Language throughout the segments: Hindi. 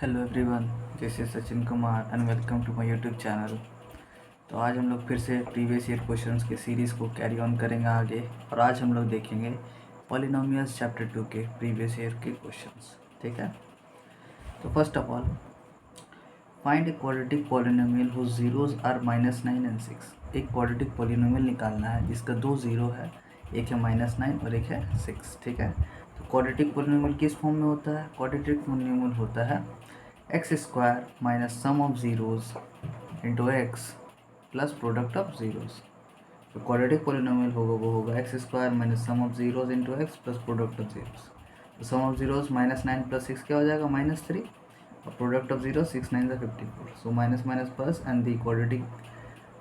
Hello everyone, this is Sachin Kumar and welcome to my YouTube channel. तो आज हम लोग फिर से प्रीवियस ईयर क्वेश्चंस के सीरीज़ को कैरी ऑन करेंगे आगे, और आज हम लोग देखेंगे पॉलिनोमियल्स चैप्टर 2 के प्रीवियस ईयर के क्वेश्चंस। ठीक है, तो first of all find a quadratic polynomial whose zeros are -9 and 6। एक क्वाड्रेटिक पॉलिनोमियल निकालना है जिसका दो जीरो है, एक है -9 और एक है 6। ठीक है, तो क्वाड्रेटिक पॉलिनोमियल किस फॉर्म में होता है? क्वाड्रेटिक पॉलिनोमियल होता है x square minus sum of zeros into x plus product of zeros. तो क्वाड्रेटिक पॉलिनोमियल होगा वो होगा x square minus sum of zeros into x plus product of zeros. तो सम ऑफ ज़ीरोज़ -9 + 6 क्या हो जाएगा? -3, और product of zero 6 9 54। So minus minus plus and the quadratic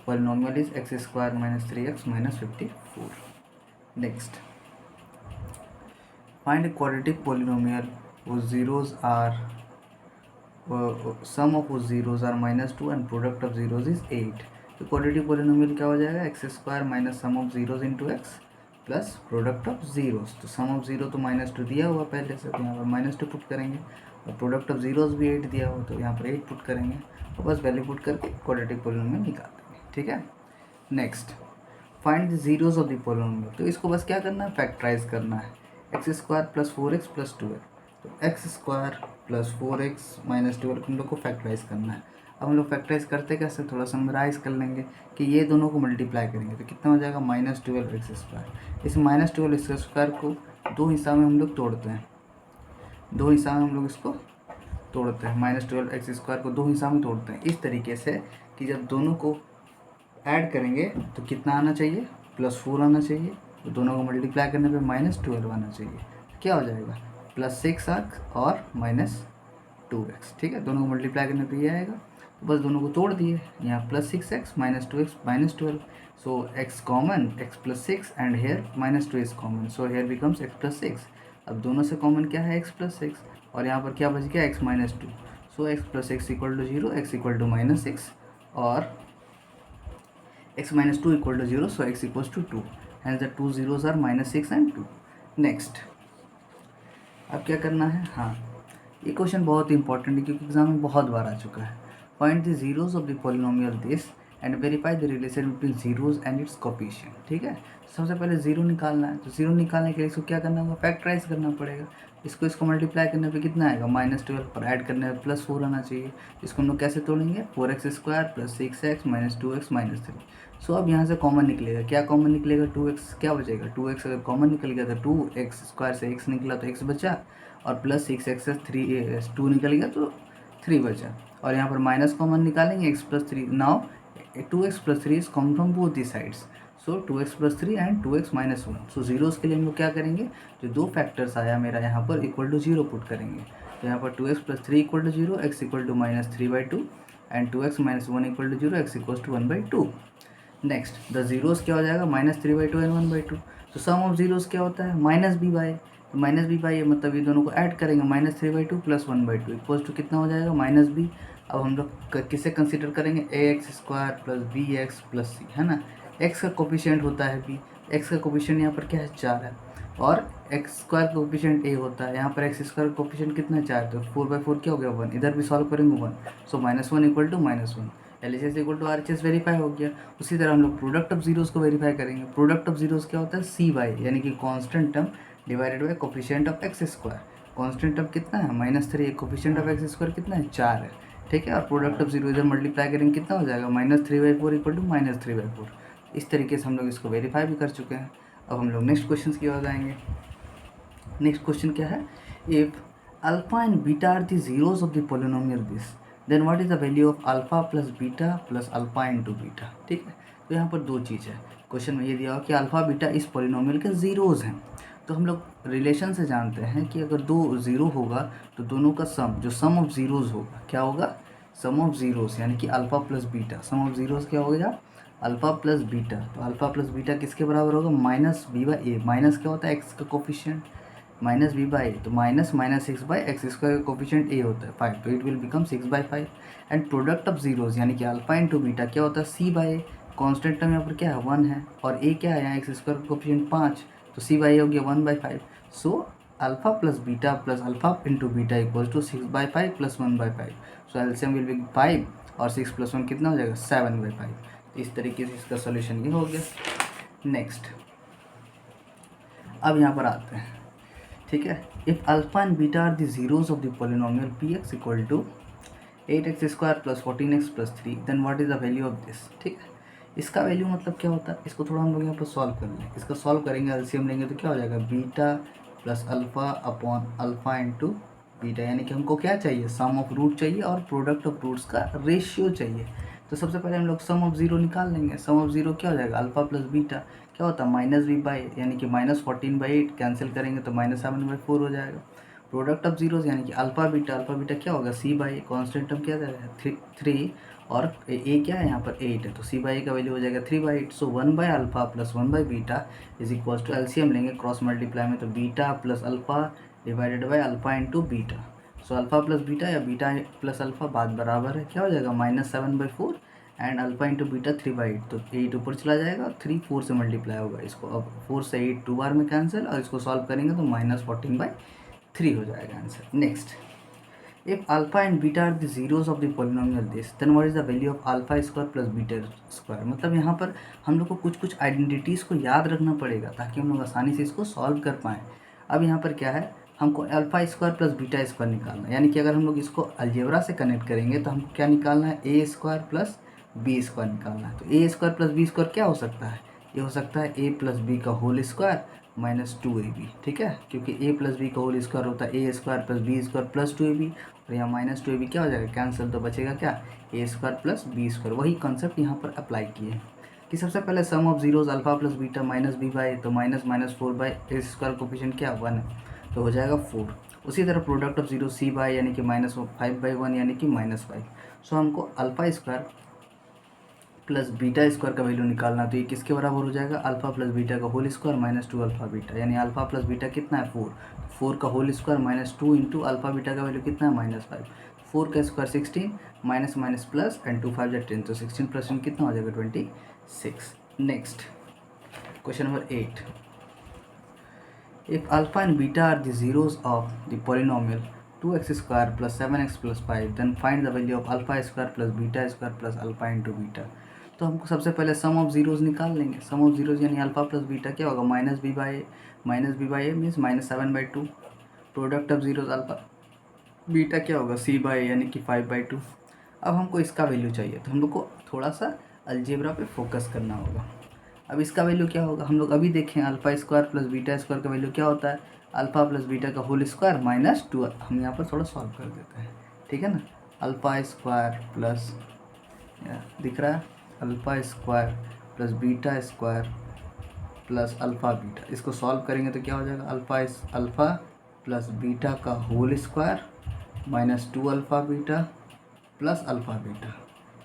polynomial is x square minus 3x minus 54। Next, find a quadratic polynomial whose zeros are sum of whose zeros are -2 and product of zeros is 8। तो क्वाड्रेटिक पॉलिनोमियल क्या हो जाएगा? X square minus sum of zeros into x plus product of zeros. तो सम ऑफ जीरो तो -2 दिया हुआ पहले से, तो यहाँ पर -2 पुट करेंगे, और प्रोडक्ट ऑफ जीरोज भी 8 दिया हुआ, तो यहाँ पर 8 पुट करेंगे, और बस वैल्यू पुट करके क्वाड्रेटिक पॉलिनोमियल निकाल देंगे। ठीक है, next, find the zeros of the polynomial. तो इसको बस क्या करना है? फैक्टराइज करना है। X square plus 4x plus 12। तो x square plus 4x minus 12 हम लोग को फैक्टराइज करना है। अब हम लोग फैक्टराइज करते कैसे, थोड़ा समराइज कर लेंगे कि ये दोनों को मल्टीप्लाई करेंगे तो कितना हो जाएगा? -12x²। इस -12x² को दो हिस्सा में हम लोग तोड़ते हैं, दो हिस्सा में हम लोग इसको तोड़ते हैं। -12x² को दो हिस्सा में तोड़ते हैं इस तरीके से कि जब दोनों को ऐड करेंगे तो कितना आना चाहिए? +4 आना चाहिए। तो दोनों को मल्टीप्लाई करने पे -12 आना चाहिए। क्या हो जाएगा? +6x और -2x। ठीक है, दोनों को मल्टीप्लाई करने पे ये आएगा। तो बस दोनों को तोड़ दिए, यहाँ +6x -2x -12। So x common, x + 6 and here -2 is common, so here becomes x + 6। अब दोनों से कॉमन क्या है? x + 6, और यहाँ पर क्या बच गया? x -2। सो x + 6 = 0, x = -6, और x - 2 = 0, so x = 2, hence the two zeros are -6 and 2। Next, अब क्या करना है? हाँ, ये क्वेश्चन बहुत इंपॉर्टेंट है क्योंकि एग्जाम में बहुत बार आ चुका है। Find the zeros of the polynomial this and verify the relation between zeros and it's coefficient. ठीक है, सबसे पहले जीरो निकालना है, तो जीरो निकालने के लिए इसको क्या करना होगा? फैक्टराइज करना पड़ेगा। इसको मल्टीप्लाई करने पे कितना आएगा? -12 पर ऐड करने पे +4 आना चाहिए। इसको हम लोग कैसे तोड़ेंगे? 4x² + 6x - 2x - 3। सो अब यहाँ से कॉमन निकलेगा, क्या कॉमन निकलेगा? 2x क्या बचेगा? 2x अगर कॉमन निकल गया तो 2x² से x निकला तो x बचा, और +6x से 2 निकल गया तो 3 बचा, और यहाँ पर माइनस कॉमन निकालेंगे, x + 3। Now 2x + 3 is common from both the sides, so 2x + 3 and 2x - 1। So zeros के लिए हम लोग क्या करेंगे? जो दो फैक्टर्स आया मेरा यहाँ पर =0 पुट करेंगे। तो यहाँ पर 2x + 3 = 0, x = -3/2 and 2x - 1 = 0, x = 1/2। Next, the zeros क्या हो जाएगा? -3/2 एंड 1/2। तो सम ऑफ जीरोस क्या होता है? -b/a। तो -b/a मतलब ये दोनों को ऐड करेंगे, -3/2 + 1/2 इक्वल्स टू कितना हो जाएगा? -b। अब हम लोग किसे कंसीडर करेंगे? ax² + bx + c, है ना। x का कोफिशिएंट होता है b, x का कोफिशिएंट यहाँ पर क्या है? 4 है, और x² का कोफिशिएंट a होता है। यहाँ पर x² का कोफिशिएंट कितना है? 4, तो 4/4 क्या हो गया? 1। इधर भी सॉल्व करेंगे 1, सो -1 = -1। LHS = RHS वेरीफाई हो गया। उसी तरह हम लोग प्रोडक्ट ऑफ जीरोस को वेरीफाई करेंगे। प्रोडक्ट ऑफ जीरोस क्या होता है? c/, यानी कि constant term divided by coefficient of x²। Constant term कितना है? -3। कोफिशिएंट ऑफ x² कितना है? 4 है। ठीक है, और प्रोडक्ट ऑफ जीरो इधर मल्टीप्लाई करेंगे, कितना हो जाएगा? -3/4 = -3/4। इस तरीके से हम लोग इसको वेरीफाई भी कर चुके हैं। अब हम लोग नेक्स्ट क्वेश्चन की ओर जाएंगे। नेक्स्ट क्वेश्चन क्या है? If alpha and beta are the zeros of the polynomial this, then what is the value of alpha plus beta plus alpha into beta. ठीक है, तो यहाँ पर दो चीज़ है। क्वेश्चन में ये दिया हो कि अल्फा बीटा इस पॉलिनोमियल के जीरोज हैं। तो हम लोग रिलेशन से जानते हैं कि अगर दो ज़ीरो होगा तो दोनों का सम, जो सम ऑफ ज़ीरोज़ होगा, क्या होगा? सम ऑफ ज़ीरोज़, यानी कि alpha plus beta. Sum of zeros क्या हो गया? Alpha plus beta. तो अल्फ़ा प्लस बीटा किसके बराबर होगा? -b/a। माइनस क्या होता है? x का कोफिशिएंट, -b/a। तो -6/x² का कोफिशिएंट a होता है 5, तो it will become 6/5। And product of zeros यानी कि अल्फ़ा इंटू बीटा क्या होता है? c/a। कॉन्स्टेंट टर्म यहाँ पर क्या है? 1 है, और a क्या है? यहाँ x² का कोफिशिएंट 5, तो c/a हो गया 1/5। So alpha plus alpha into beta equal to 6/5 plus 1/5. So LCM will be 5 और 6 प्लस 1 कितना हो जाएगा 7/5. इस तरीके से इसका सोल्यूशन ये हो गया. नेक्स्ट अब यहाँ पर आते हैं. ठीक है, if alpha and beta are the zeros of the polynomial p x equal to 8x² plus 14x plus 3 then what is the value of this. ठीक है, इसका वैल्यू मतलब क्या होता है, इसको थोड़ा हम लोग यहाँ पर सॉल्व कर लें. इसका सॉल्व करेंगे, एलसीएम लेंगे तो क्या हो जाएगा beta plus alpha upon alpha into beta. यानी कि हमको क्या चाहिए, सम ऑफ रूट चाहिए और प्रोडक्ट ऑफ रूट्स का रेशियो चाहिए. तो सबसे पहले हम लोग सम ऑफ जीरो निकाल लेंगे. सम ऑफ जीरो क्या हो जाएगा, अल्फा प्लस बीटा क्या होता है -b/, यानी कि -14/8 कैंसिल करेंगे तो -7/4 हो जाएगा. प्रोडक्ट ऑफ जीरोज यानी कि अल्फा बीटा क्या होगा c/a. कॉन्स्टेंट टर्म क्या है 3 और a क्या है यहाँ पर 8 है, तो c/a का वैल्यू हो जाएगा 3/8. सो 1/अल्फा प्लस 1/बीटा इज इक्वल टू एलसीएम लेंगे क्रॉस मल्टीप्लाई में, तो beta plus alpha divided by alpha into beta. So alpha plus beta या बीटा प्लस अल्फा बात बराबर है, क्या हो जाएगा -7/4 एंड अल्फा इंटू बीटा 3/8. तो 8 ऊपर चला जाएगा और 3 4 से मल्टीप्लाई होगा. इसको अब 4 से 8 2 बार में कैंसिल और इसको सॉल्व करेंगे तो -14/3 हो जाएगा answer. Next, if alpha and beta are the zeros of the polynomial this then what is the value of alpha square plus beta square. मतलब यहाँ पर हम लोग को कुछ आइडेंटिटीज़ को याद रखना पड़ेगा ताकि हम लोग आसानी से इसको सॉल्व कर पाएँ. अब यहाँ पर क्या है, हमको alpha square plus beta square निकालना है. यानी कि अगर हम लोग इसको अलजेब्रा से कनेक्ट करेंगे तो हमको क्या निकालना है, A square plus B square निकालना है. तो A square plus B square क्या हो सकता है, ये हो सकता है ए प्लस बी का होल स्क्वायर -2ab. ठीक है, क्योंकि a प्लस बी का होल स्क्वायर होता है A square plus B square plus 2ab और यहाँ -2ab क्या हो जाएगा कैंसिल, तो बचेगा क्या A square plus B square. वही कॉन्सेप्ट यहाँ पर अप्लाई किए कि सबसे पहले sum of zeros alpha plus beta -b/, तो -4/a स्क्वायर कोफिशिएंट क्या 1 है तो हो जाएगा 4. उसी तरह प्रोडक्ट ऑफ जीरो c/, यानी कि -5/1 यानी कि -5. सो हमको alpha square plus beta square का वैल्यू निकालना, तो ये किसके बराबर हो जाएगा, अल्फा प्लस बीटा का होल स्क्वायर -2 अल्फा बीटा. यानी अल्फा प्लस बीटा कितना है 4 का whole square -2 into alpha beta का वैल्यू कितना है -5. 4 का square 16 minus minus plus and 2 5 10, तो 16 प्लस 10 कितना हो जाएगा 26. Next question number 8. If alpha and beta are the zeros of the polynomial 2x² plus 7x plus 5 then find the value of alpha square plus beta square plus alpha into beta. तो हमको सबसे पहले सम ऑफ जीरोज निकाल लेंगे. सम ऑफ जीरोज यानी अल्फा प्लस बीटा क्या होगा -b/a means -7/2. Product of zeros alpha beta क्या होगा c/a यानी कि 5/2. अब हमको इसका वैल्यू चाहिए तो हम लोग को थोड़ा सा अलजेब्रा पे फोकस करना होगा. अब इसका वैल्यू क्या होगा, हम लोग अभी देखें alpha square plus beta square का वैल्यू क्या होता है, अल्फा प्लस बीटा का होल स्क्वायर -2. हम यहाँ पर थोड़ा सॉल्व कर देते हैं. ठीक है ना, अल्फा स्क्वायर प्लस दिख रहा है alpha square plus beta square plus alpha beta. इसको सॉल्व करेंगे तो क्या हो जाएगा, अल्फा प्लस बीटा का whole square -2 alpha beta plus alpha beta.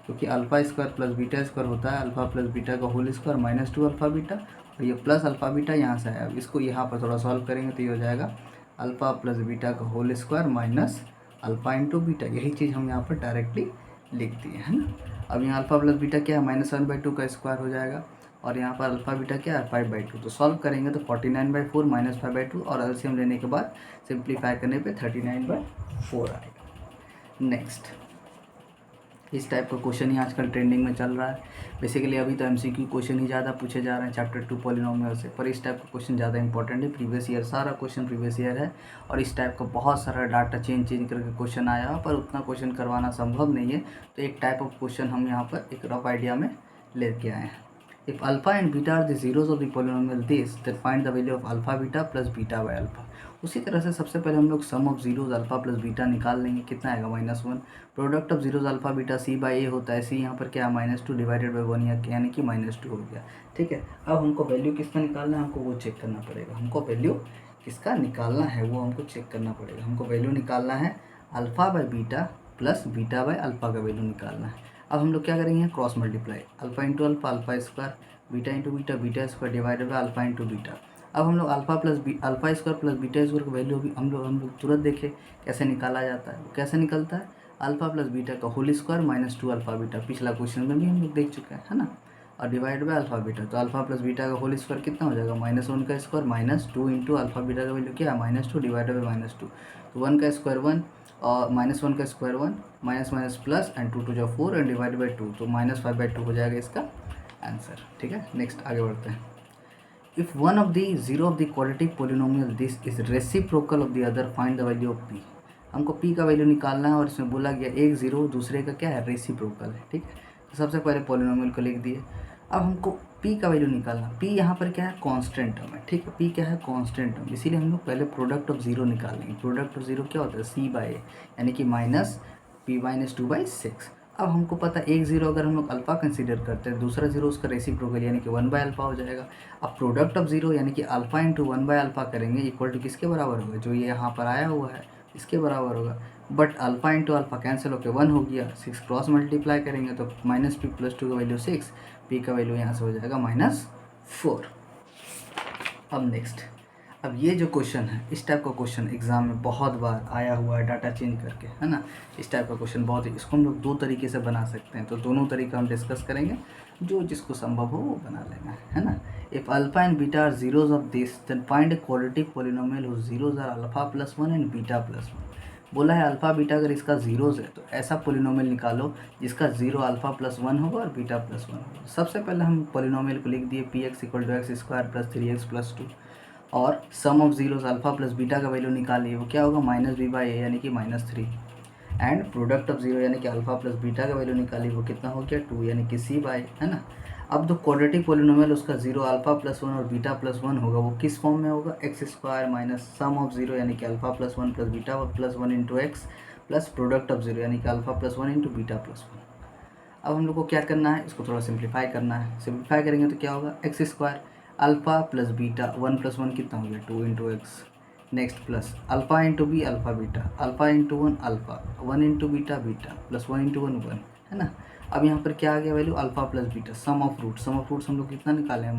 क्योंकि alpha square plus beta square होता है अल्फा प्लस बीटा का होल स्क्वायर -2 अल्फा बीटा और ये प्लस अल्फा बीटा यहाँ से है. अब इसको यहाँ पर थोड़ा सॉल्व करेंगे तो ये हो जाएगा अल्फा प्लस बीटा का whole square minus alpha into beta. यही चीज़ हम यहाँ पर डायरेक्टली लिख दिए है ना. अब यहाँ अल्फा प्लस बीटा क्या है -1/2 का स्क्वायर हो जाएगा और यहाँ पर अल्फा बीटा क्या है 5/2. तो सॉल्व करेंगे तो 49/4 -5/2 और एलसीएम लेने के बाद सिंप्लीफाई करने पे 39/4 आएगा. नेक्स्ट, इस टाइप का क्वेश्चन ही आजकल ट्रेंडिंग में चल रहा है. बेसिकली अभी तो एमसीक्यू क्वेश्चन ही ज़्यादा पूछे जा रहे हैं चैप्टर 2 पॉलिनोमियल से, पर इस टाइप का क्वेश्चन ज़्यादा इंपॉर्टेंट है. प्रीवियस ईयर सारा क्वेश्चन प्रीवियस ईयर है और इस टाइप का बहुत सारा डाटा चेंज करके क्वेश्चन आया है, पर उतना क्वेश्चन करवाना संभव नहीं है. तो एक टाइप ऑफ क्वेश्चन हम यहाँ पर एक रफ आइडिया में लेके आए हैं. If alpha and beta are the zeros of the polynomial this then find the value of alpha beta plus beta by alpha. उसी तरह से सबसे पहले हम लोग sum of zeros alpha plus beta निकाल लेंगे. कितना आएगा -1. Product of zeros alpha beta c/a होता है. c यहाँ पर क्या है -2 डिवाइडेड बाई 1 यानी कि -2 हो गया. ठीक है, अब हमको वैल्यू किसका निकालना है, हमको वो चेक करना पड़ेगा. हमको वैल्यू किसका निकालना है वो हमको चेक करना पड़ेगा. हमको वैल्यू निकालना है alpha by beta plus beta by alpha का वैल्यू निकालना है. अब हम लोग क्या करेंगे, cross multiply alpha into alpha alpha square beta into beta square divided by alpha into beta. अब हम लोग alpha square plus beta square का वैल्यू भी हम लोग तुरंत देखें कैसे निकाला जाता है. कैसे निकलता है, अल्फा प्लस बीटा का होल स्क्वायर -2 अल्फा बीटा. पिछला क्वेश्चन में भी हम लोग देख चुके हैं है ना. और डिवाइड बाय अल्फा बीटा, तो अल्फा प्लस बीटा का होल स्क्वायर कितना हो जाएगा -1 का स्क्वायर -2 इंटू अल्फा बीटा का वैल्यू क्या है -2 डिवाइड बाय -2, तो 1 का स्क्वायर 1 और -1 का square 1 minus minus plus and 2 two 4 and divide by 2, तो -5/2 हो जाएगा इसका आंसर। ठीक है, नेक्स्ट आगे बढ़ते हैं। If one of the zero of the quadratic polynomial this is reciprocal of the other find the value of P. हमको पी का वैल्यू निकालना है और इसमें बोला गया एक जीरो दूसरे का क्या है रेसिप्रोकल है। ठीक है, तो सबसे पहले पोलिनोमियल को लिख दिए। अब हमको पी का वैल्यू निकालना, पी यहाँ पर क्या है कांस्टेंट टर्म है। ठीक है, पी क्या है कांस्टेंट टर्म, इसीलिए हम लोग पहले प्रोडक्ट ऑफ जीरो निकालेंगे। प्रोडक्ट ऑफ जीरो क्या होता है c/a, यानी कि -p/2/6। अब हमको पता एक जीरो अगर हम लोग अल्फा कंसीडर करते हैं, दूसरा जीरो उसका रेसिप्रोकल यानी कि 1/अल्फा हो जाएगा। अब प्रोडक्ट ऑफ जीरो यानी कि अल्फा इंटू 1/अल्फा करेंगे इक्वल टू किसके बराबर होगा, जो ये यहाँ पर आया हुआ है इसके बराबर होगा। But alpha into alpha cancel होकर 1 हो गया, 6 क्रॉस मल्टीप्लाई करेंगे तो -p+2 का वैल्यू 6, p का वैल्यू यहाँ से हो जाएगा -4। अब नेक्स्ट, अब ये जो क्वेश्चन है इस टाइप का क्वेश्चन एग्जाम में बहुत बार आया हुआ है, डाटा चेंज करके, है ना। इस टाइप का क्वेश्चन बहुत ही, इसको हम लोग दो तरीके से बना सकते हैं, तो दोनों तरीका हम डिस्कस करेंगे, जो जिसको संभव हो वो बना लेना, है ना। If alpha and beta are zeros of this then find a quadratic polynomial whose zeros are alpha +1 and beta +1। बोला है अल्फ़ा बीटा अगर इसका जीरोज़ है तो ऐसा पोलिनोमियल निकालो जिसका जीरो अल्फ़ा +1 होगा और बीटा +1 होगा। सबसे पहले हम पोलिनोमियल को लिख दिए px = x² + 3x + 2 और sum of zeros alpha plus beta का वैल्यू निकालिए, वो क्या होगा -b/a यानी कि -3 एंड प्रोडक्ट ऑफ जीरो यानी कि अल्फ़ा प्लस बीटा का वैल्यू निकालिए, वो कितना हो गया 2 यानी कि c/, है ना। अब तो क्वाड्रेटिक पोलिनोमियल उसका जीरो अल्फा +1 और बीटा +1 होगा, वो किस फॉर्म में होगा x² minus sum of zero यानी कि alpha +1 plus beta +1 into x plus product of zero यानी कि अल्फा +1 इंटू बीटा +1। अब हम लोग को क्या करना है, इसको थोड़ा सिंप्लीफाई करना है। सिंप्लीफाई करेंगे तो क्या होगा x² अल्फ़ा प्लस बीटा 1 + 1 कितना हो गया 2 into x, next plus alpha into b alpha beta, alpha into 1 alpha, 1 into beta beta plus 1 into 1 1, है ना। अब यहाँ पर क्या आ गया value alpha plus beta, sum of roots हम लोग कितना निकाले हैं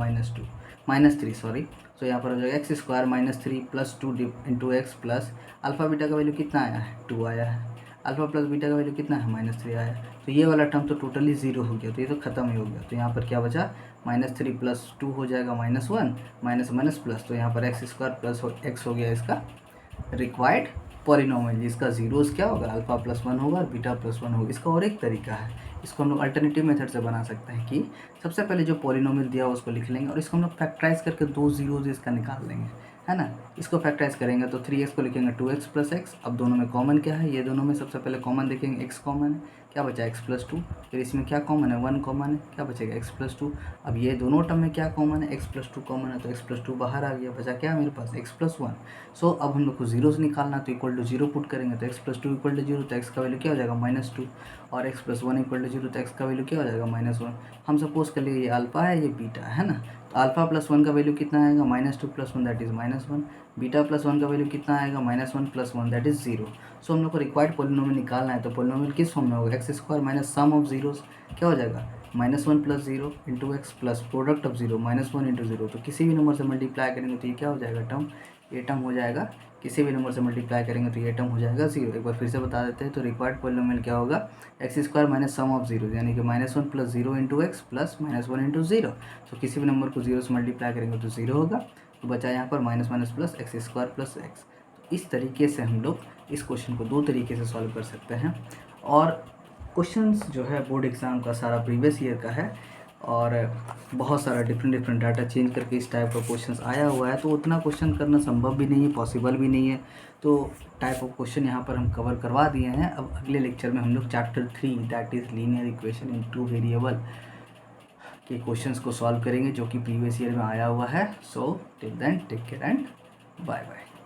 -3 सॉरी। तो यहाँ पर हो जाएगा x² -3 + 2 into x plus alpha beta का वैल्यू कितना आया है 2 आया है, अल्फ़ा प्लस बीटा का वैल्यू कितना है -3 आया है। तो ये वाला टर्म तो टोटली ज़ीरो हो गया, तो ये तो ख़त्म ही हो गया। तो यहाँ पर क्या बचा -3 + 2 हो जाएगा -1 माइनस माइनस प्लस, तो यहाँ पर x² प्लस x हो गया इसका रिक्वायर्ड पॉलिनोमियल, जिसका जीरोस क्या होगा अल्फ़ा +1 होगा और बीटा +1 होगा। इसका और एक तरीका है, इसको हम लोग अल्टरनेटिव मेथड से बना सकते हैं कि सबसे पहले जो पॉलिनोमियल दिया हो उसको लिख लेंगे और इसको हम लोग फैक्टराइज करके दो जीरोज इसका निकाल लेंगे, है ना। इसको फैक्टराइज करेंगे तो 3x को लिखेंगे 2x + x। अब दोनों में कॉमन क्या है, ये दोनों में सबसे पहले कॉमन देखेंगे x कॉमन है, क्या बचा x + 2, फिर इसमें क्या कॉमन है 1 कॉमन है, क्या बचेगा x + 2। अब ये दोनों टर्म में क्या कॉमन है x + 2 कॉमन है, तो x + 2 बाहर आ गया, बचा क्या मेरे पास x + 1। सो अब हम लोग को जीरोस निकालना, तो इक्वल टू 0 पुट करेंगे तो x + 2 = 0, तो x का वैल्यू क्या हो जाएगा -2 और x + 1 = 0, तो x का वैल्यू क्या हो जाएगा -1। हम सपोज कर लिए ये अल्फ़ा है ये बीटा है ना, तो अल्फ़ा + 1 का वैल्यू कितना आएगा -2 + 1 दैट इज़ -1, बीटा +1 का वैल्यू कितना आएगा -1 + 1 दैट इज़ 0। सो हम लोग को रिक्वायर्ड पोलिनोमियल निकालना है, तो पोलिनोमियल किस फॉर्म में होगा x² minus sum of zeros क्या हो जाएगा -1 + 0 into x plus product of zero -1 into 0, तो किसी भी नंबर से मल्टीप्लाई करेंगे तो ये क्या हो जाएगा टर्म, ये टर्म हो जाएगा, किसी भी नंबर से मल्टीप्लाई करेंगे तो ये टर्म हो जाएगा 0। एक बार फिर से बता देते हैं, तो रिक्वायर्ड पोलिनोमियल क्या होगा x² minus sum of zero यानी कि -1 + 0 इंटू एक्स प्लस -1 इंटू 0। तो किसी भी नंबर को 0 से मल्टीप्लाई करेंगे तो 0 होगा, तो बचा यहाँ पर minus minus plus x² + x। तो इस तरीके से हम लोग इस क्वेश्चन को दो तरीके से सॉल्व कर सकते हैं। और क्वेश्चंस जो है बोर्ड एग्ज़ाम का सारा प्रीवियस ईयर का है और बहुत सारा डिफरेंट डाटा चेंज करके इस टाइप का क्वेश्चंस आया हुआ है, तो उतना क्वेश्चन करना संभव भी नहीं है, पॉसिबल भी नहीं है। तो टाइप ऑफ क्वेश्चन यहाँ पर हम कवर करवा दिए हैं। अब अगले लेक्चर में हम लोग chapter 3 that is linear equation in 2 variable के क्वेश्चंस को सॉल्व करेंगे, जो कि प्रीवियस ईयर में आया हुआ है। So till then take care and bye bye.